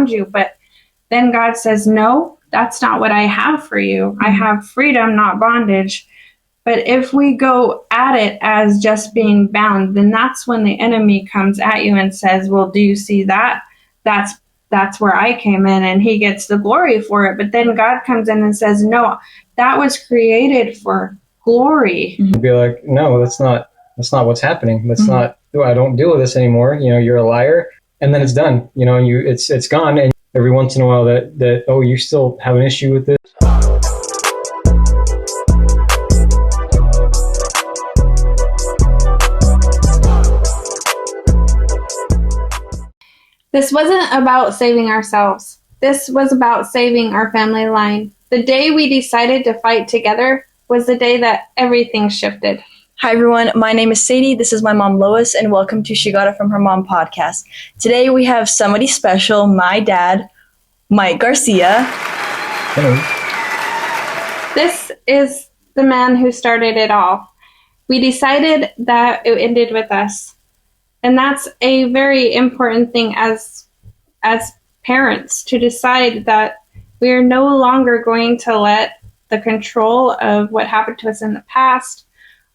around you. But then God says, no, that's not what I have for you. I have freedom, not bondage. But if we go at it as just being bound, then that's when the enemy comes at you and says, well, do you see that? That's where I came in, and he gets the glory for it. But then God comes in and says, no, that was created for glory. Be like, no, that's not what's happening. That's not, I don't deal with this anymore. You're a liar. And then it's done, it's gone. And every once in a while that, oh, you still have an issue with this. This wasn't about saving ourselves. This was about saving our family line. The day we decided to fight together was the day that everything shifted. Hi everyone, my name is Sadie, this is my mom Lois, and welcome to She Got It From Her Mom podcast. Today we have somebody special, my dad, Mike Garcia. Hello. This is the man who started it all. We decided that it ended with us. And that's a very important thing as parents, to decide that we are no longer going to let the control of what happened to us in the past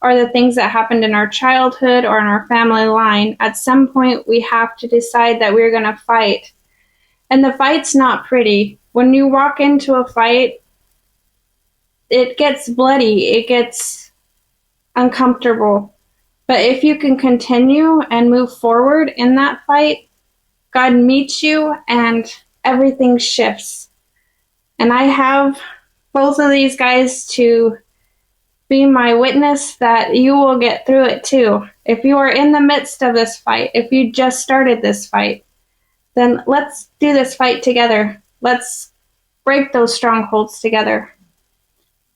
or the things that happened in our childhood or in our family line. At some point, we have to decide that we're going to fight. And the fight's not pretty. When you walk into a fight, it gets bloody. It gets uncomfortable. But if you can continue and move forward in that fight, God meets you and everything shifts. And I have both of these guys to be my witness that you will get through it too. If you are in the midst of this fight, if you just started this fight, then let's do this fight together. Let's break those strongholds together.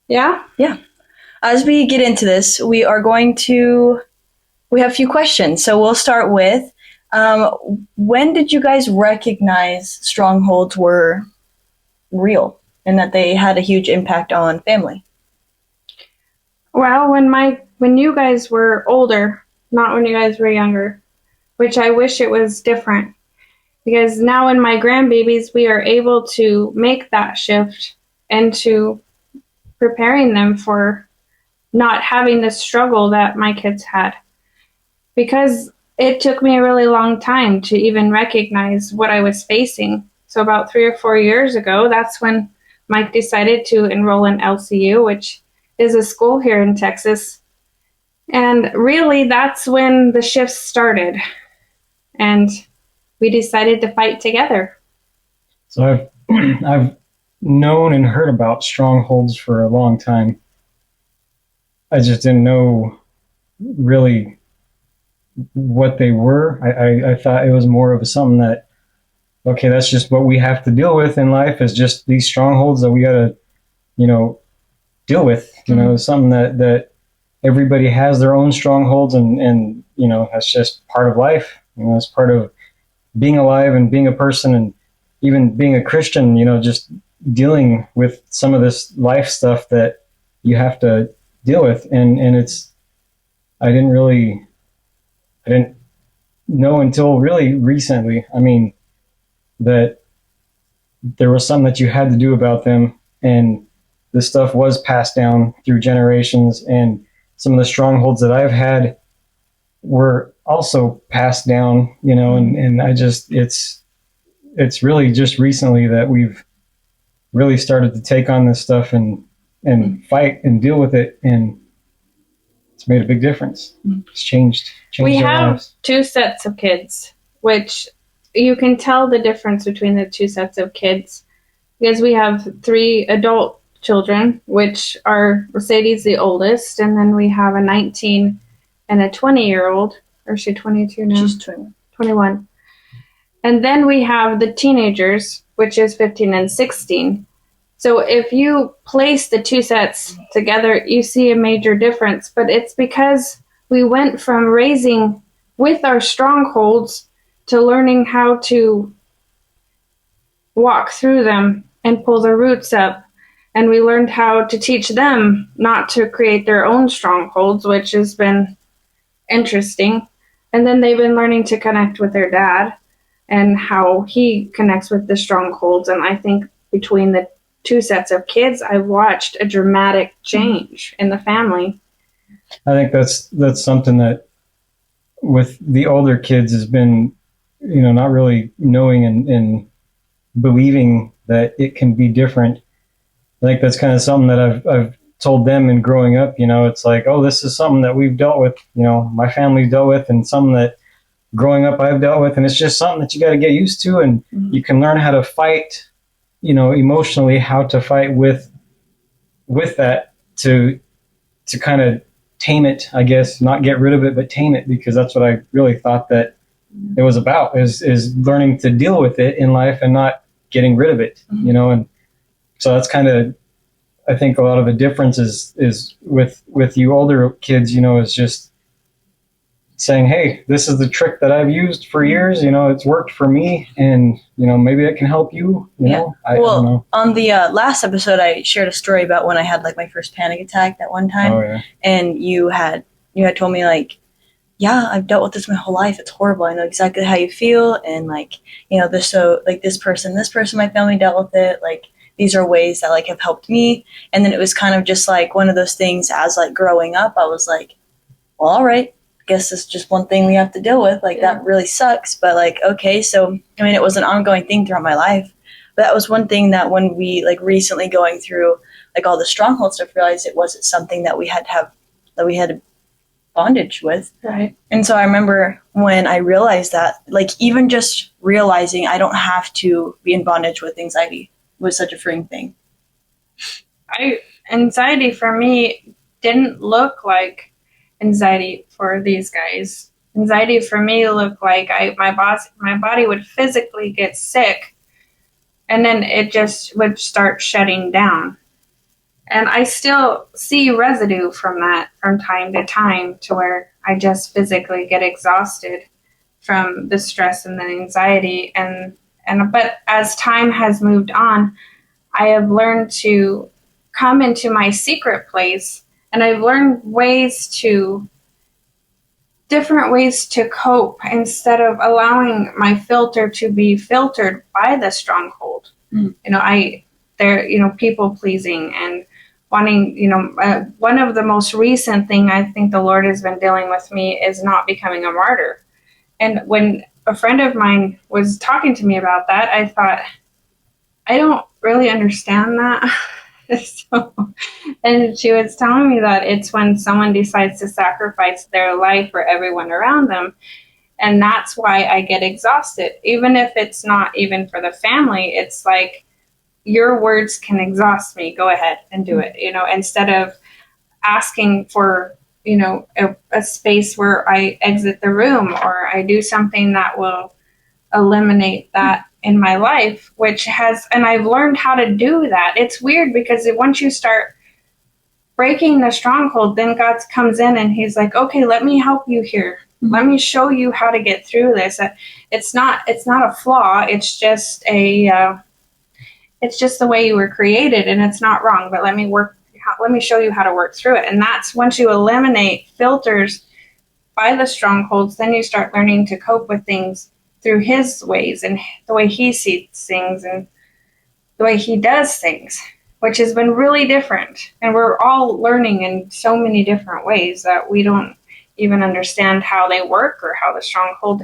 Yeah? Yeah. As we get into this, we have a few questions. So we'll start with, when did you guys recognize strongholds were real and that they had a huge impact on family? Well, when you guys were older, not when you guys were younger, which I wish it was different. Because now in my grandbabies, we are able to make that shift into preparing them for not having the struggle that my kids had. Because it took me a really long time to even recognize what I was facing. So about 3 or 4 years ago, that's when Mike decided to enroll in LCU, which is a school here in Texas. And really, that's when the shifts started. And we decided to fight together. So I've known and heard about strongholds for a long time. I just didn't know really what they were. I thought it was more of something that, okay, that's just what we have to deal with in life, is just these strongholds that we got to, deal with. Something that everybody has their own strongholds, and that's just part of life. It's part of being alive and being a person, and even being a Christian, just dealing with some of this life stuff that you have to deal with. And I didn't know until really recently, that there was something that you had to do about them. And this stuff was passed down through generations. And some of the strongholds that I've had were also passed down, and it's really just recently that we've really started to take on this stuff and fight and deal with it. And it's made a big difference. It's changed we our have lives. 2 sets of kids, which you can tell the difference between the 2 sets of kids, because we have 3 adult children, which are Mercedes the oldest, and then we have a 19 and a 20-year-old. Or is she 22 now? She's 21. And then we have the teenagers, which is 15 and 16. So if you place the 2 sets together, you see a major difference. But it's because we went from raising with our strongholds to learning how to walk through them and pull the roots up. And we learned how to teach them not to create their own strongholds, which has been interesting. And then they've been learning to connect with their dad and how he connects with the strongholds. And I think between the two sets of kids, I've watched a dramatic change in the family. I think that's something that with the older kids has been, not really knowing and believing that it can be different. I think that's kind of something that I've told them in growing up. It's like, oh, this is something that we've dealt with. My family's dealt with, and something that growing up I've dealt with, and it's just something that you got to get used to, and you can learn how to fight. Emotionally, how to fight with that to kind of tame it, I guess, not get rid of it, but tame it, because that's what I really thought that it was about, is learning to deal with it in life and not getting rid of it, and so that's kind of, I think a lot of the difference is with you older kids, is just saying, hey, this is the trick that I've used for years, it's worked for me, and maybe it can help you, I don't know. On the last episode, I shared a story about when I had like my first panic attack that one time. Oh, yeah. And you had told me like, yeah, I've dealt with this my whole life, it's horrible, I know exactly how you feel, and like, this person in my family dealt with it, like these are ways that like have helped me. And then it was kind of just like one of those things, as like growing up, I was like, well, all right, guess it's just one thing we have to deal with. Like, that really sucks. But like, okay, so, I mean, it was an ongoing thing throughout my life. But that was one thing that when we like recently going through like all the stronghold stuff, realized it wasn't something that we had bondage with. Right. And so I remember when I realized that, like, even just realizing I don't have to be in bondage with anxiety was such a freeing thing. Anxiety for me didn't look like anxiety for these guys. Anxiety for me looked like my body would physically get sick, and then it just would start shutting down. And I still see residue from that from time to time, to where I just physically get exhausted from the stress and the anxiety. But as time has moved on, I have learned to come into my secret place, and I've learned different ways to cope, instead of allowing my filter to be filtered by the stronghold. People pleasing and wanting, one of the most recent thing I think the Lord has been dealing with me is not becoming a martyr. And when a friend of mine was talking to me about that, I thought, I don't really understand that. And she was telling me that it's when someone decides to sacrifice their life for everyone around them. And that's why I get exhausted. Even if it's not even for the family, it's like, your words can exhaust me. Go ahead and do it. Instead of asking for, a space where I exit the room, or I do something that will eliminate that in my life, and I've learned how to do that. It's weird, because once you start breaking the stronghold, then God comes in and he's like, okay, let me help you here. Let me show you how to get through this. It's not a flaw. It's just it's just the way you were created, and it's not wrong, but let me show you how to work through it. And that's once you eliminate filters by the strongholds, then you start learning to cope with things through his ways and the way he sees things and the way he does things, which has been really different. And we're all learning in so many different ways that we don't even understand how they work or how the stronghold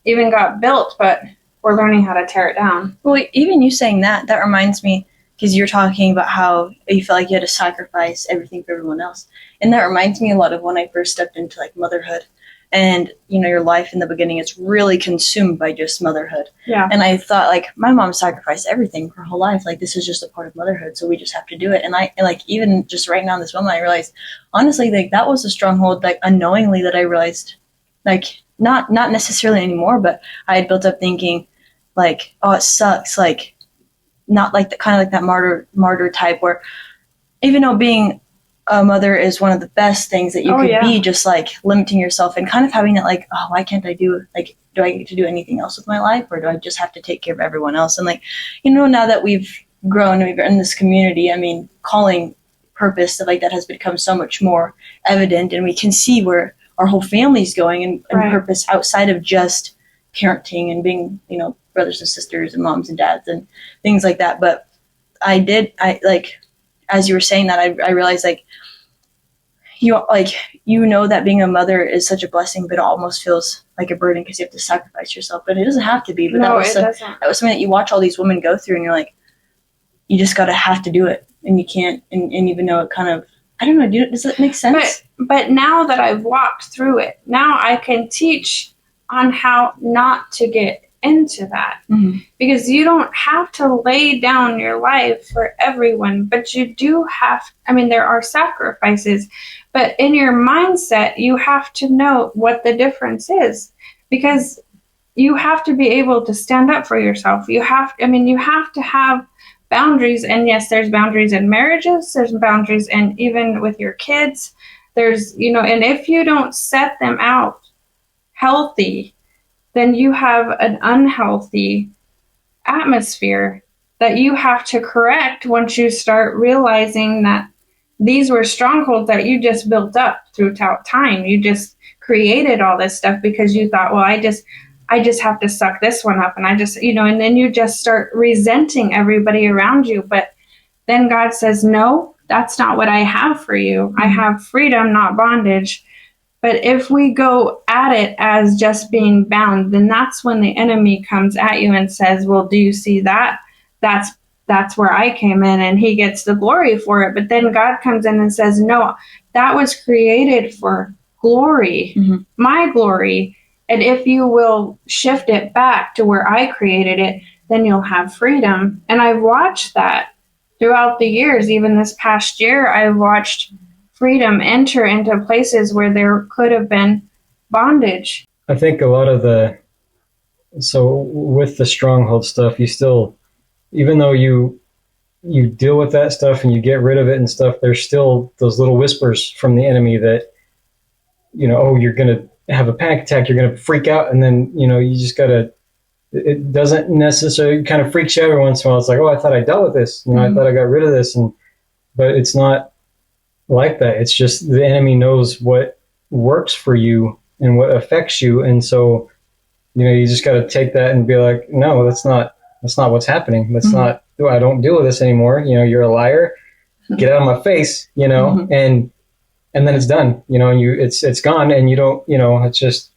even got built, but we're learning how to tear it down. Well, even you saying that reminds me, because you're talking about how you felt like you had to sacrifice everything for everyone else. And that reminds me a lot of when I first stepped into like motherhood. And, your life in the beginning is really consumed by just motherhood. Yeah. And I thought, like, my mom sacrificed everything her whole life. Like, this is just a part of motherhood, so we just have to do it. And even just right now in this moment, I realized, honestly, like, that was a stronghold, like, unknowingly, that I realized, like, not necessarily anymore, but I had built up thinking, like, oh, it sucks. Like, not like the kind of like that martyr type, where even though being a mother is one of the best things that you could be, just like limiting yourself and kind of having that like, oh, why can't I do I get to do anything else with my life, or do I just have to take care of everyone else? And like, now that we've grown and we've in this community, I mean, calling purpose, stuff like that has become so much more evident, and we can see where our whole family's going and purpose outside of just parenting and being, brothers and sisters and moms and dads and things like that. But I like, as you were saying that, I realized like, that being a mother is such a blessing, but it almost feels like a burden because you have to sacrifice yourself. But it doesn't have to be. But No, it doesn't. that was something that you watch all these women go through, and you're like, you just gotta have to do it, and you can't. And even though it kind of, I don't know, does that make sense? But now that I've walked through it, now I can teach on how not to get into that. Mm-hmm. Because you don't have to lay down your life for everyone, but you do have, there are sacrifices, but in your mindset, you have to know what the difference is, because you have to be able to stand up for yourself. You have to have boundaries. And yes, there's boundaries in marriages, there's boundaries, and even with your kids, there's, and if you don't set them out healthy, then you have an unhealthy atmosphere that you have to correct once you start realizing that these were strongholds that you just built up throughout time. You just created all this stuff because you thought, well, I just have to suck this one up, and I just, and then you just start resenting everybody around you. But then God says, no, that's not what I have for you. I have freedom, not bondage. But if we go at it as just being bound, then that's when the enemy comes at you and says, well, do you see that? That's where I came in, and he gets the glory for it. But then God comes in and says, no, that was created for glory, my glory. And if you will shift it back to where I created it, then you'll have freedom. And I've watched that throughout the years. Even this past year, I've watched freedom enter into places where there could have been bondage. I think a lot of with the stronghold stuff, you still, even though you deal with that stuff and you get rid of it and stuff, there's still those little whispers from the enemy that, oh, you're going to have a panic attack, you're going to freak out. And then, you just got to, it doesn't necessarily, kind of freaks you out every once in a while. It's like, oh, I thought I dealt with this. I thought I got rid of this. But it's not like that. It's just the enemy knows what works for you and what affects you. And so, you just got to take that and be like, no, that's not what's happening. That's not, I don't deal with this anymore. You're a liar. Get out of my face, and then it's done, and it's gone, and you don't, it's just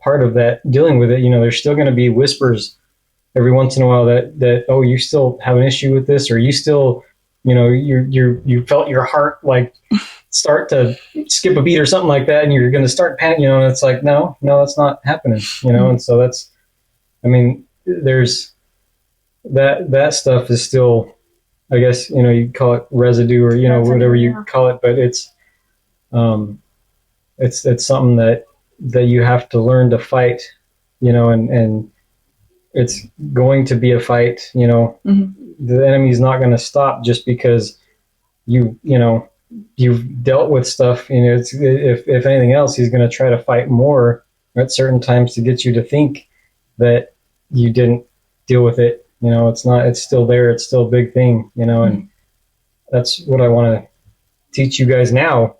part of that dealing with it. There's still going to be whispers every once in a while that, oh, you still have an issue with this, or you still, you felt your heart like start to skip a beat or something like that, and you're going to start panicking, and it's like, no, that's not happening, and so that's, there's that stuff is still, I guess, you call it residue or, whatever you call it, but it's something that you have to learn to fight, and it's going to be a fight, the enemy's not going to stop just because you've dealt with stuff. If anything else, he's going to try to fight more at certain times to get you to think that you didn't deal with it. It's still there. It's still a big thing, and that's what I want to teach you guys now,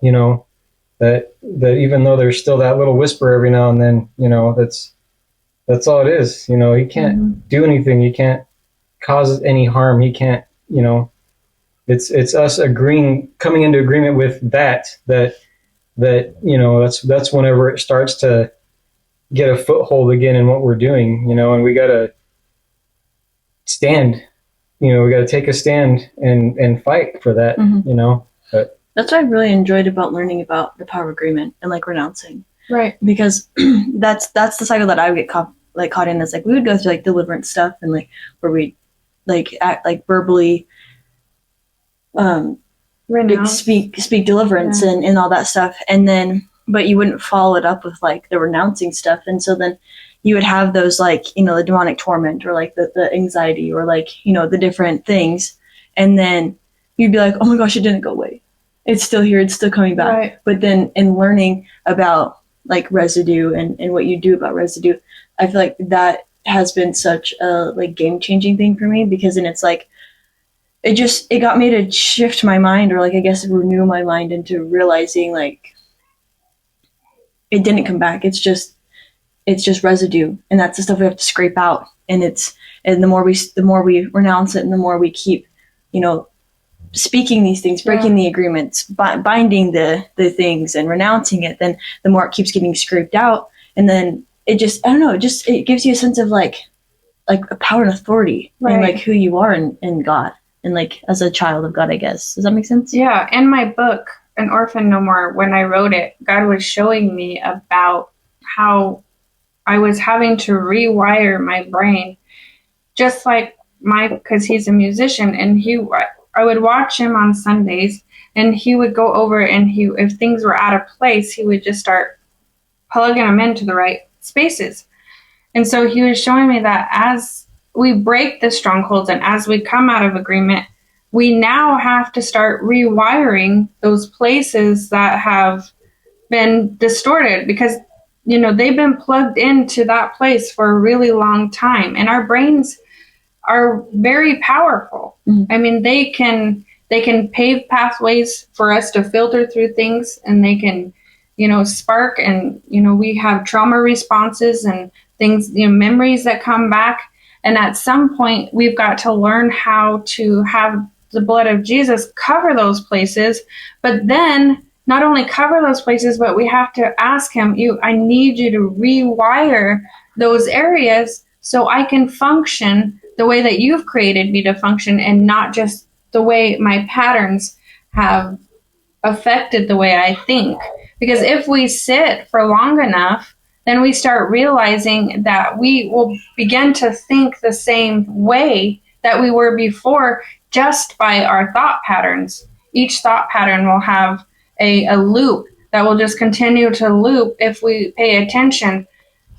that even though there's still that little whisper every now and then, that's all it is. He can't do anything. He can't cause any harm. He can't, it's us coming into agreement with that that's whenever it starts to get a foothold again in what we're doing, and we got to stand, we got to take a stand and fight for that, but that's what I really enjoyed about learning about the power of agreement and like renouncing. Right. Because that's the cycle that I would get caught in. Is like we would go through like deliverance stuff and like where we like act like verbally speak deliverance and all that stuff, and then but you wouldn't follow it up with like the renouncing stuff, and so then you would have those like the demonic torment or like the anxiety or like the different things, and then you'd be like, oh my gosh, it didn't go away, it's still here, it's still coming back. Right. But then in learning about like residue and what you do about residue, I feel like that has been such a like game changing thing for me, because then it's like it got me to shift my mind, or like I guess renew my mind into realizing like it didn't come back. It's just it's just residue, and that's the stuff we have to scrape out. And the more we renounce it, and the more we keep, speaking these things, breaking the agreements, binding the things, and renouncing it, then the more it keeps getting scraped out, and then it just, I don't know, it gives you a sense of like a power and authority, and like who you are in God, and like as a child of God, I guess. Does that make sense? Yeah. In my book, An Orphan No More, when I wrote it, God was showing me about how I was having to rewire my brain, just like because he's a musician, and I would watch him on Sundays, and he would go over, and if things were out of place, he would just start plugging them into the right spaces. And so he was showing me that as we break the strongholds and as we come out of agreement, we now have to start rewiring those places that have been distorted, because they've been plugged into that place for a really long time, and our brains are very powerful. Mm-hmm. I mean, they can pave pathways for us to filter through things, and they can spark, and we have trauma responses and things, memories that come back. And at some point, we've got to learn how to have the blood of Jesus cover those places, but then not only cover those places, but we have to ask him, I need you to rewire those areas so I can function the way that you've created me to function, and not just the way my patterns have affected the way I think. Because if we sit for long enough, then we start realizing that we will begin to think the same way that we were before, just by our thought patterns. Each thought pattern will have a loop that will just continue to loop if we pay attention.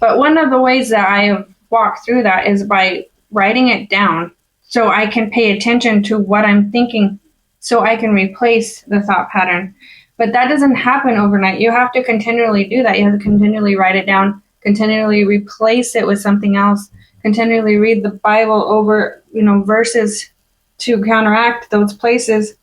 But one of the ways that I have walked through that is by writing it down, so I can pay attention to what I'm thinking, so I can replace the thought pattern. But that doesn't happen overnight. You have to continually do that. You have to continually write it down, continually replace it with something else, continually read the Bible over, verses to counteract those places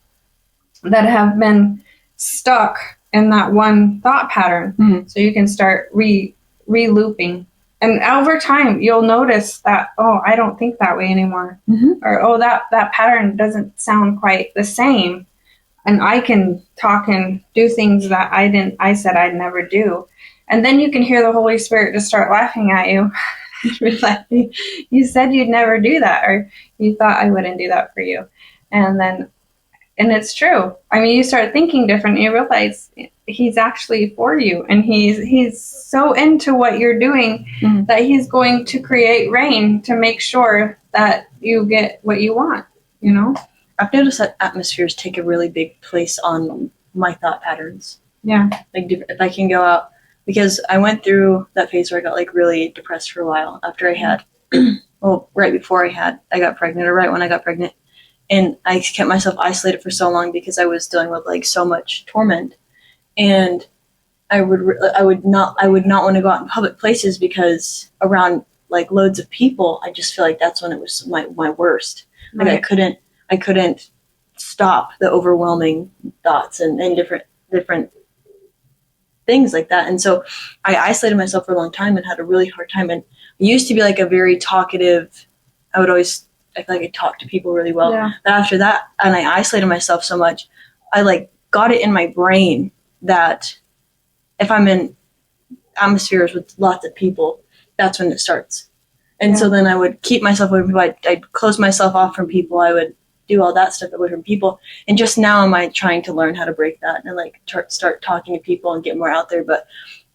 that have been stuck in that one thought pattern. Mm-hmm. So you can start re-looping. And over time, you'll notice that, I don't think that way anymore. Mm-hmm. Or, that pattern doesn't sound quite the same. And I can talk and do things that I said I'd never do. And then you can hear the Holy Spirit just start laughing at you. Like, you said you'd never do that, or you thought I wouldn't do that for you. And it's true. I mean, you start thinking different, and you realize he's actually for you, and he's so into what you're doing, mm-hmm. that he's going to create rain to make sure that you get what you want, I've noticed that atmospheres take a really big place on my thought patterns. Yeah. Like, if I can go out, because I went through that phase where I got like really depressed for a while after I had, right before I got pregnant, or right when I got pregnant. And I kept myself isolated for so long because I was dealing with like so much torment. And I would not want to go out in public places, because around like loads of people, I just feel like that's when it was my worst. Like, right. I couldn't stop the overwhelming thoughts and different things like that. And so I isolated myself for a long time and had a really hard time. And I used to be like a very talkative, I feel like I talk to people really well. Yeah. But after that, and I isolated myself so much, I like got it in my brain that if I'm in atmospheres with lots of people, that's when it starts. And so then I would keep myself away from people. I'd close myself off from people. I would do all that stuff away from people. And just now am I trying to learn how to break that and like start talking to people and get more out there. But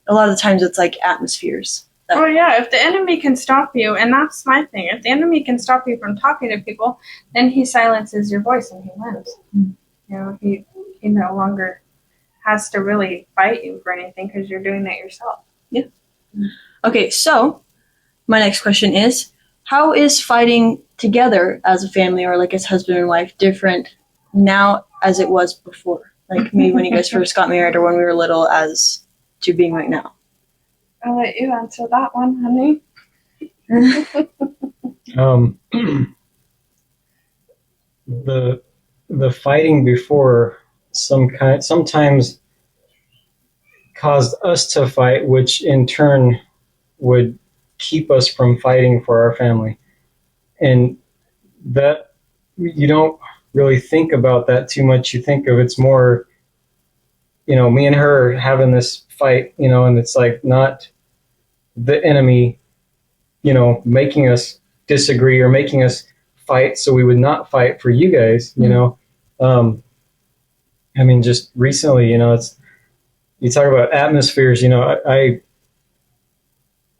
a lot of the times it's like atmospheres. If the enemy can stop you, and that's my thing, if the enemy can stop you from talking to people, then he silences your voice and he wins. Mm-hmm. He no longer has to really fight you for anything, because you're doing it yourself. Yeah. Okay, so my next question is, how is fighting together as a family, or like as husband and wife, different now as it was before? Like maybe when you guys first got married, or when we were little, as to being right now? I'll let you answer that one, honey. The fighting before sometimes caused us to fight, which in turn would keep us from fighting for our family. And that, you don't really think about that too much. You think of it's more, me and her having this fight, and it's like not the enemy, making us disagree or making us fight so we would not fight for you guys, I mean, just recently, it's, you talk about atmospheres,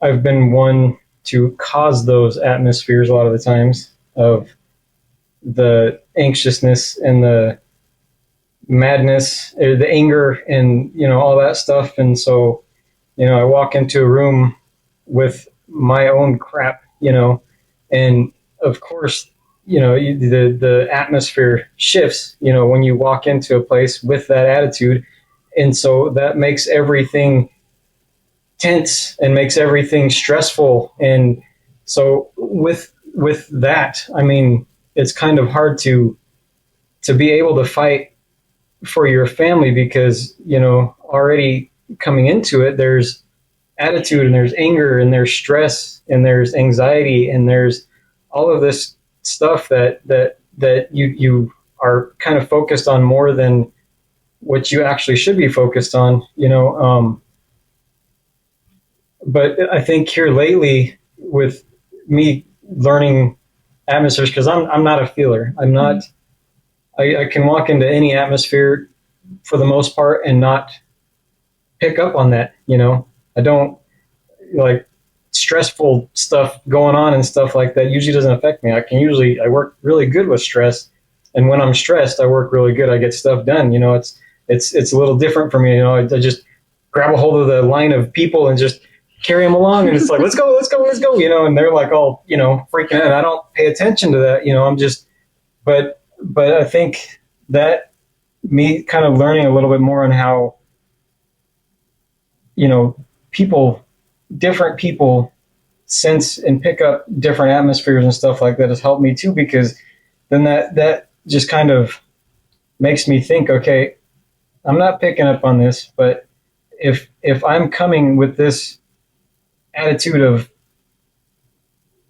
I've been one to cause those atmospheres a lot of the times of the anxiousness and the madness, the anger, and all that stuff. And so, I walk into a room with my own crap, and of course, the atmosphere shifts, when you walk into a place with that attitude, and so that makes everything tense and makes everything stressful. And so with that, I mean, it's kind of hard to be able to fight for your family because already coming into it, there's attitude and there's anger and there's stress and there's anxiety and there's all of this stuff that you are kind of focused on more than what you actually should be focused on, but I think here lately with me learning atmospheres, because I'm not a feeler. I'm not. I can walk into any atmosphere for the most part and not pick up on that. I don't like stressful stuff going on and stuff like that. Usually doesn't affect me. I work really good with stress, and when I'm stressed, I work really good. I get stuff done. It's a little different for me. I just grab a hold of the line of people and just carry them along, and it's like, let's go, and they're like all, freaking out. I don't pay attention to that, I'm just, but I think that me kind of learning a little bit more on how, different people sense and pick up different atmospheres and stuff like that has helped me too, because then that just kind of makes me think, okay, I'm not picking up on this, but if I'm coming with this attitude of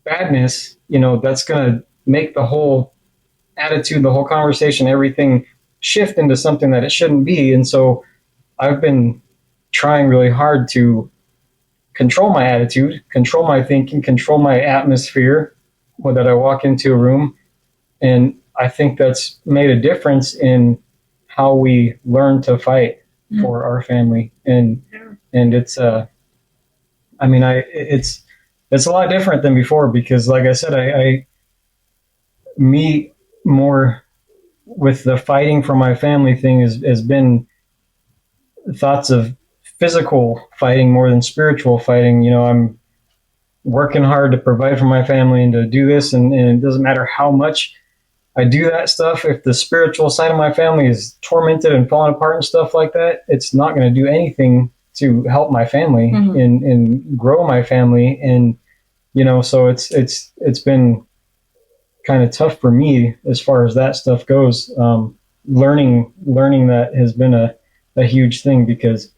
badness, that's going to make the whole attitude, the whole conversation, everything shift into something that it shouldn't be. And so I've been trying really hard to control my attitude, control my thinking, control my atmosphere that I walk into a room. And I think that's made a difference in how we learn to fight for our family. And it's, I mean, it's a lot different than before because, like I said, I me more with the fighting for my family thing has been thoughts of physical fighting more than spiritual fighting. I'm working hard to provide for my family and to do this, and it doesn't matter how much I do that stuff. If the spiritual side of my family is tormented and falling apart and stuff like that, it's not going to do anything to help my family and grow my family. And, so it's been kind of tough for me as far as that stuff goes. Learning that has been a huge thing because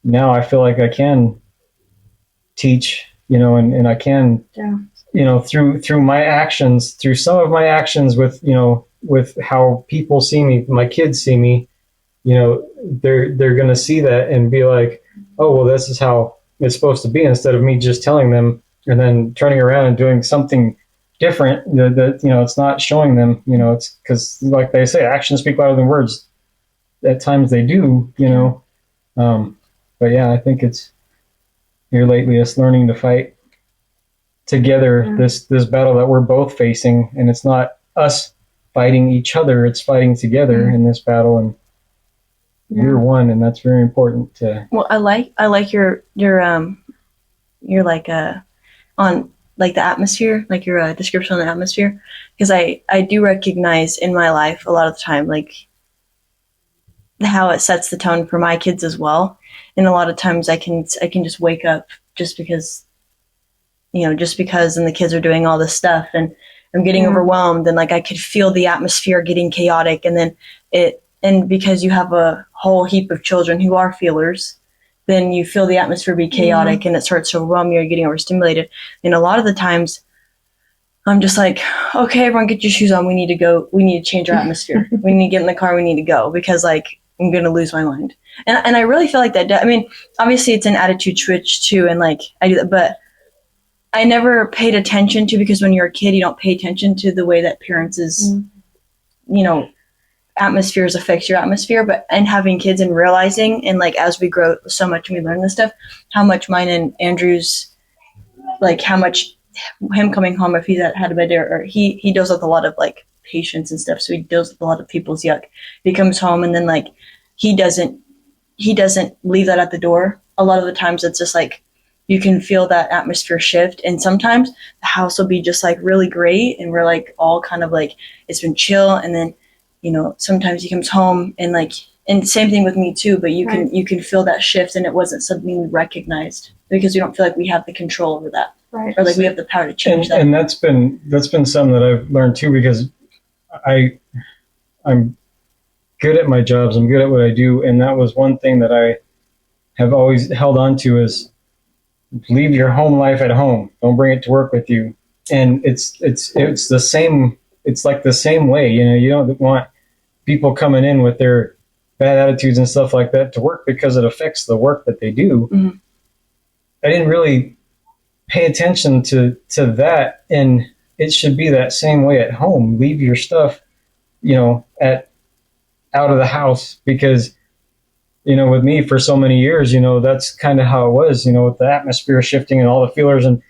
now I feel like I can teach, and I can, through my actions, through some of my actions with how people see me, my kids see me, they're going to see that and be like, oh, well, this is how it's supposed to be, instead of me just telling them and then turning around and doing something different that it's not showing them, it's because, like they say, actions speak louder than words. At times they do, but yeah, I think it's here lately us learning to fight together this battle that we're both facing, and it's not us fighting each other, it's fighting together in this battle, and we're one, and that's very important to. Well, I like your like on like the atmosphere, like your description on the atmosphere, because I do recognize in my life a lot of the time like how it sets the tone for my kids as well. And a lot of times I can just wake up just because and the kids are doing all this stuff and I'm getting overwhelmed, and like I could feel the atmosphere getting chaotic, and then and because you have a whole heap of children who are feelers, then you feel the atmosphere be chaotic and it starts to overwhelm you, you're getting overstimulated. And a lot of the times I'm just like, okay, everyone get your shoes on. We need to go. We need to change our atmosphere. We need to get in the car. We need to go because like I'm going to lose my mind. And I really feel like that. I mean, obviously it's an attitude switch too. And like I do that, but I never paid attention to, because when you're a kid, you don't pay attention to the way that parents' atmospheres affects your atmosphere. But and having kids and realizing, and like as we grow so much and we learn this stuff, how much mine and Andrew's, like how much him coming home, if he's had a bad day, or he deals with a lot of like patients and stuff, so he deals with a lot of people's yuck. He comes home and then like he doesn't leave that at the door. A lot of the times it's just like you can feel that atmosphere shift, and sometimes the house will be just like really great and we're like all kind of like it's been chill, and then sometimes he comes home and like, and same thing with me too, but you can feel that shift, and it wasn't something we recognized because we don't feel like we have the control over that. Right. Or like we have the power to change that. And that's been something that I've learned too, because I'm good at my jobs. I'm good at what I do. And that was one thing that I have always held on to, is leave your home life at home. Don't bring it to work with you. And it's the same. It's like the same way, you don't want people coming in with their bad attitudes and stuff like that to work, because it affects the work that they do. Mm-hmm. I didn't really pay attention to that, and it should be that same way at home. Leave your stuff, out of the house, because, with me for so many years, that's kind of how it was, with the atmosphere shifting and all the feelers. And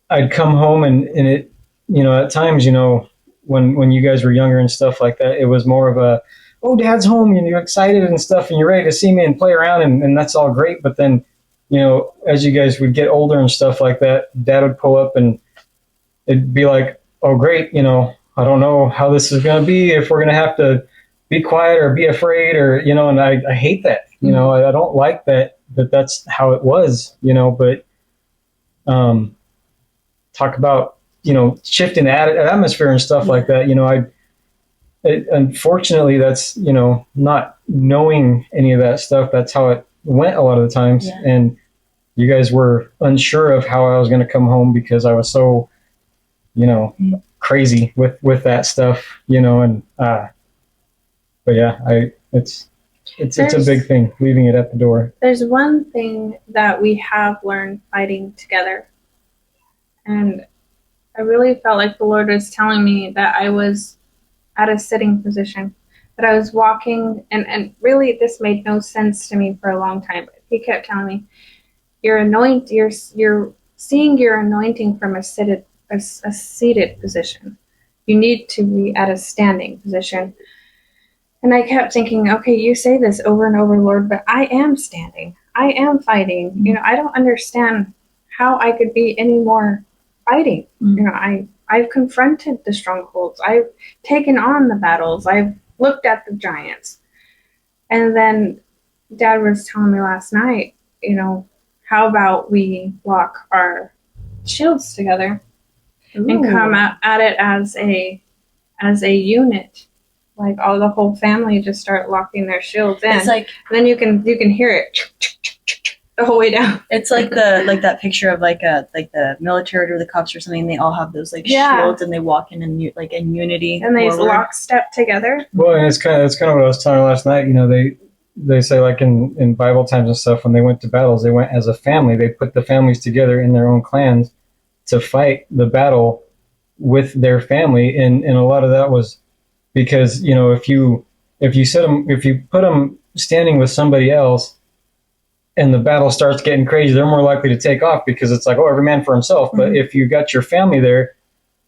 I'd come home and it, at times, when you guys were younger and stuff like that, it was more of a, oh, Dad's home, and you're excited and stuff, and you're ready to see me and play around, and that's all great. But then, as you guys would get older and stuff like that, Dad would pull up and it'd be like, oh, great, I don't know how this is going to be, if we're going to have to be quiet or be afraid, or, and I hate that, I don't like that that's how it was, but talk about, shifting the atmosphere and stuff like that, unfortunately, that's, not knowing any of that stuff. That's how it went a lot of the times. Yeah. And you guys were unsure of how I was going to come home, because I was so, crazy with that stuff, and, but yeah, it's a big thing, leaving it at the door. There's one thing that we have learned fighting together. And I really felt like the Lord was telling me that I was at a sitting position, that I was walking, and really this made no sense to me for a long time. But he kept telling me, you're seeing your anointing from a seated position. You need to be at a standing position. And I kept thinking, okay, you say this over and over, Lord, but I am standing. I am fighting. Mm-hmm. I don't understand how I could be any more fighting. Mm-hmm. I've confronted the strongholds. I've taken on the battles. I've looked at the giants. And then Dad was telling me last night, how about we lock our shields together and come at it as a unit, like the whole family just start locking their shields in. It's like, and then you can hear it the whole way down. It's like that picture of like the military or the cops or something. They all have those shields, and they walk in unity, and they lockstep together. Well, and it's kind of what I was telling her last night. They say, like in Bible times and stuff, when they went to battles, they went as a family. They put the families together in their own clans to fight the battle with their family, and a lot of that was because if you put them standing with somebody else, and the battle starts getting crazy, they're more likely to take off, because it's like, oh, every man for himself. Mm-hmm. But if you got your family there,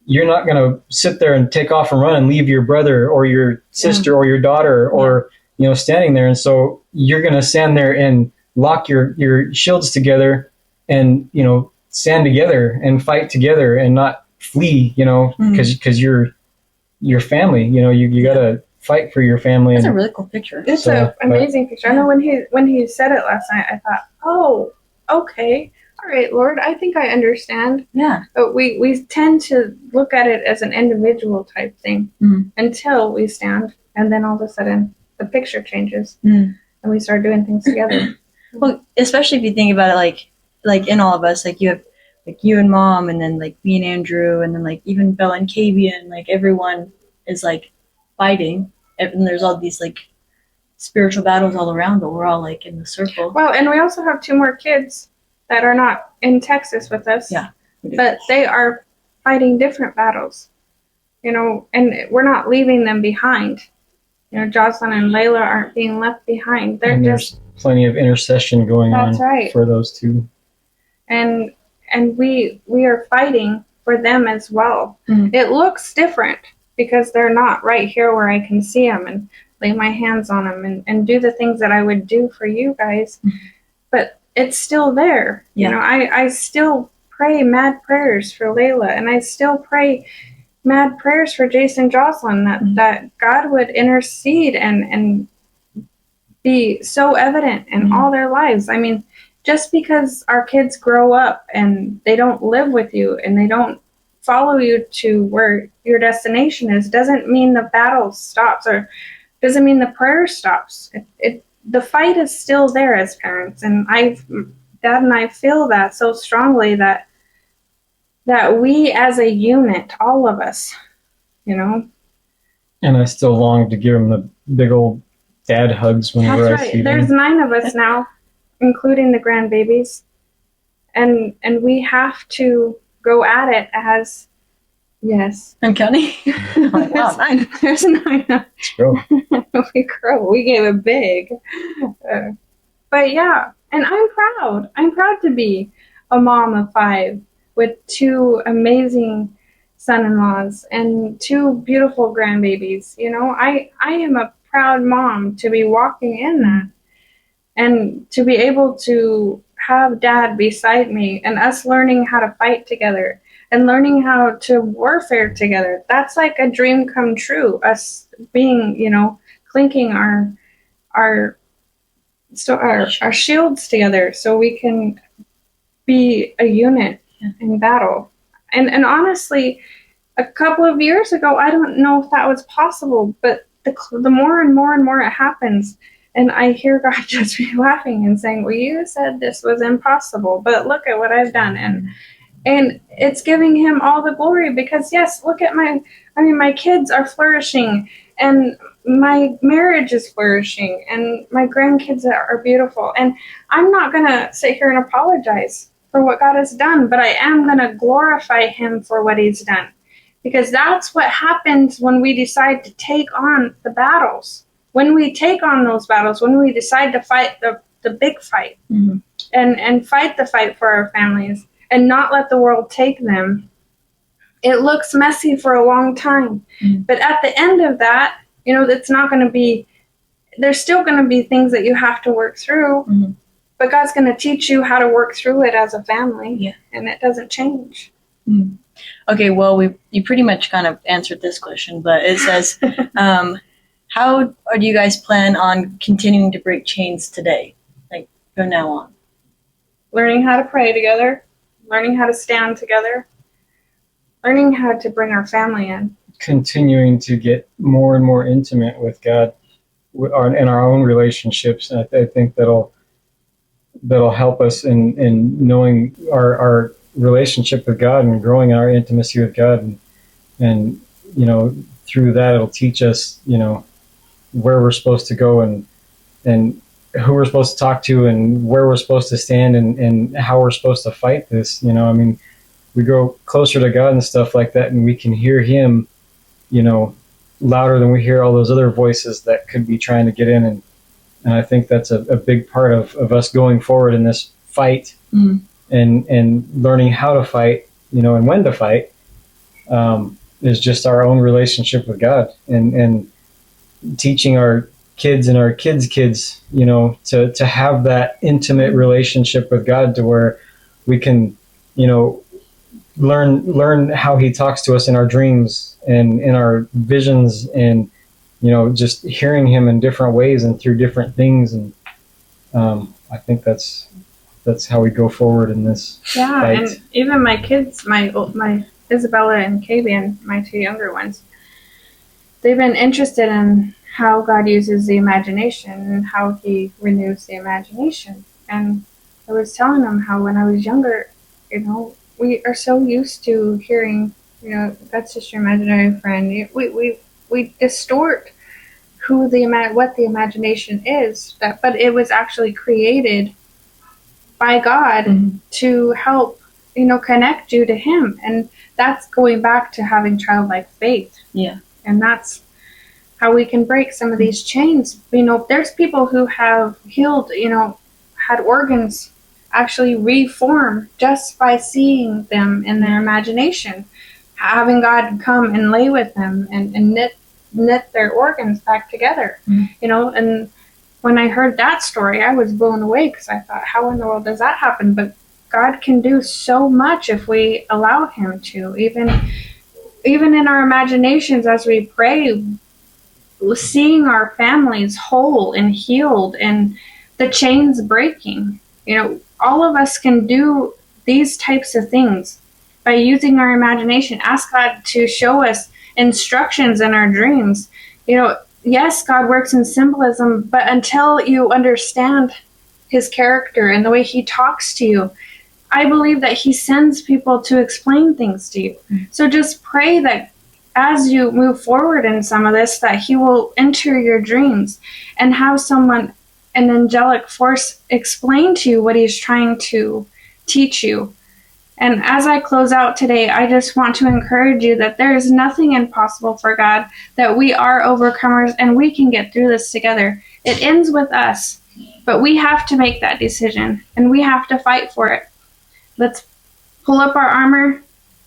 you're not going to sit there and take off and run and leave your brother or your sister or your daughter or standing there. And so you're going to stand there and lock your shields together and stand together and fight together and not flee, because you're family. You got to fight for your family. That's a really cool picture. It's an amazing picture. I know when he said it last night, I thought, oh, okay, all right, Lord, I think I understand. Yeah. But we tend to look at it as an individual type thing until we stand, and then all of a sudden the picture changes and we start doing things together. Well, especially if you think about it, like in all of us, like you have like you and mom, and then like me and Andrew, and then like even Bella and Kavian, like everyone is like fighting, and there's all these like spiritual battles all around, but we're all like in the circle. Well, and we also have 2 more kids that are not in Texas with us. Yeah, we do. But they are fighting different battles, you know, and we're not leaving them behind. You know, Jocelyn and Layla aren't being left behind. They're And just there's plenty of intercession going That's on right. for those two. and we are fighting for them as well. Mhm. It looks different because they're not right here where I can see them and lay my hands on them and do the things that I would do for you guys. Mhm. But it's still there. Yeah. You know, I still pray mad prayers for Layla, and I still pray mad prayers for Jason Jocelyn that God would intercede and be so evident in all their lives. I mean, just because our kids grow up and they don't live with you and they don't follow you to where your destination is doesn't mean the battle stops or doesn't mean the prayer stops. The fight is still there as parents, and Dad and I feel that so strongly that we as a unit, all of us, you know. And I still long to give him the big old dad hugs whenever That's I right. see There's them. 9 of us now, including the grandbabies, and we have to go at it as yes. I'm counting. I'm like, wow, 9. There's 9. Let's go. We grow. We gave it big. But yeah, and I'm proud. I'm proud to be a mom of 5 with 2 amazing son-in-laws and 2 beautiful grandbabies. You know, I am a proud mom to be walking in that and to be able to have Dad beside me and us learning how to fight together and learning how to warfare together. That's like a dream come true. Us being, you know, clinking our shields together so we can be a unit in battle. And honestly, a couple of years ago, I don't know if that was possible, but the more and more and more it happens, and I hear God just be laughing and saying, well, you said this was impossible, but look at what I've done. And it's giving him all the glory because, yes, look at my kids are flourishing and my marriage is flourishing and my grandkids are beautiful. And I'm not going to sit here and apologize for what God has done, but I am going to glorify him for what he's done. Because that's what happens when we decide to take on the battles. When we take on those battles, when we decide to fight the big fight and fight the fight for our families and not let the world take them, it looks messy for a long time. But at the end of that, you know, it's not going to be, there's still going to be things that you have to work through, but God's going to teach you how to work through it as a family, and it doesn't change. Okay, well, you pretty much kind of answered this question, but it says, how do you guys plan on continuing to break chains today, like from now on? Learning how to pray together, learning how to stand together, learning how to bring our family in. Continuing to get more and more intimate with God in our own relationships. And I think that'll help us in knowing our relationship with God and growing our intimacy with God. And you know, through that, it'll teach us, you know, where we're supposed to go and who we're supposed to talk to and where we're supposed to stand and how we're supposed to fight this. You know, I mean, we grow closer to God and stuff like that, and we can hear him, you know, louder than we hear all those other voices that could be trying to get in. And I think that's a big part of us going forward in this fight and learning how to fight, you know, and when to fight, is just our own relationship with God and teaching our kids and our kids, you know, to have that intimate relationship with God to where we can, you know, learn how he talks to us in our dreams and in our visions and, you know, just hearing him in different ways and through different things. And I think that's how we go forward in this fight. And even my kids, my Isabella and Kavian, my 2 younger ones, they've been interested in how God uses the imagination and how he renews the imagination. And I was telling him how when I was younger, we are so used to hearing, that's just your imaginary friend. We distort what the imagination is, but it was actually created by God to help, connect you to Him. And that's going back to having childlike faith. Yeah. And that's how we can break some of these chains. There's people who have healed, had organs actually reform just by seeing them in their imagination, having God come and lay with them and knit their organs back together, and when I heard that story, I was blown away because I thought, how in the world does that happen? But God can do so much if we allow Him to. Even in our imaginations as we pray, seeing our families whole and healed and the chains breaking. All of us can do these types of things by using our imagination. Ask God to show us instructions in our dreams. Yes, God works in symbolism, but until you understand His character and the way He talks to you, I believe that He sends people to explain things to you. So just pray that as you move forward in some of this, that He will enter your dreams and have an angelic force, explain to you what He's trying to teach you. And as I close out today, I just want to encourage you that there is nothing impossible for God, that we are overcomers and we can get through this together. It ends with us, but we have to make that decision and we have to fight for it. Let's pull up our armor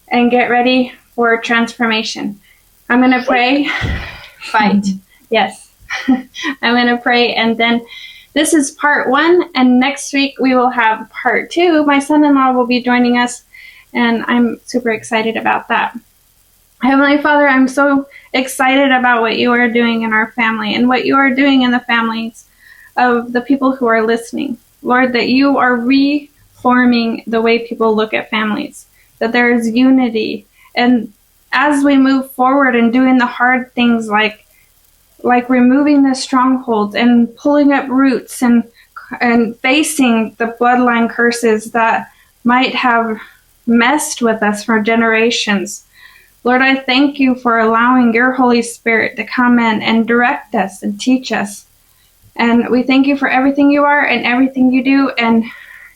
and get ready for transformation. I'm going to pray. Fight. Yes. I'm going to pray, and then this is part 1, and next week we will have part 2. My son-in-law will be joining us, and I'm super excited about that. Heavenly Father, I'm so excited about what you are doing in our family and what you are doing in the families of the people who are listening. Lord, that you are reforming the way people look at families, that there is unity. And as we move forward and doing the hard things like removing the strongholds and pulling up roots and facing the bloodline curses that might have messed with us for generations. Lord, I thank you for allowing your Holy Spirit to come in and direct us and teach us. And we thank you for everything you are and everything you do. And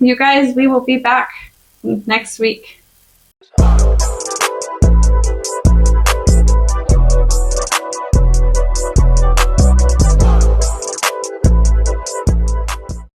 you guys, we will be back next week.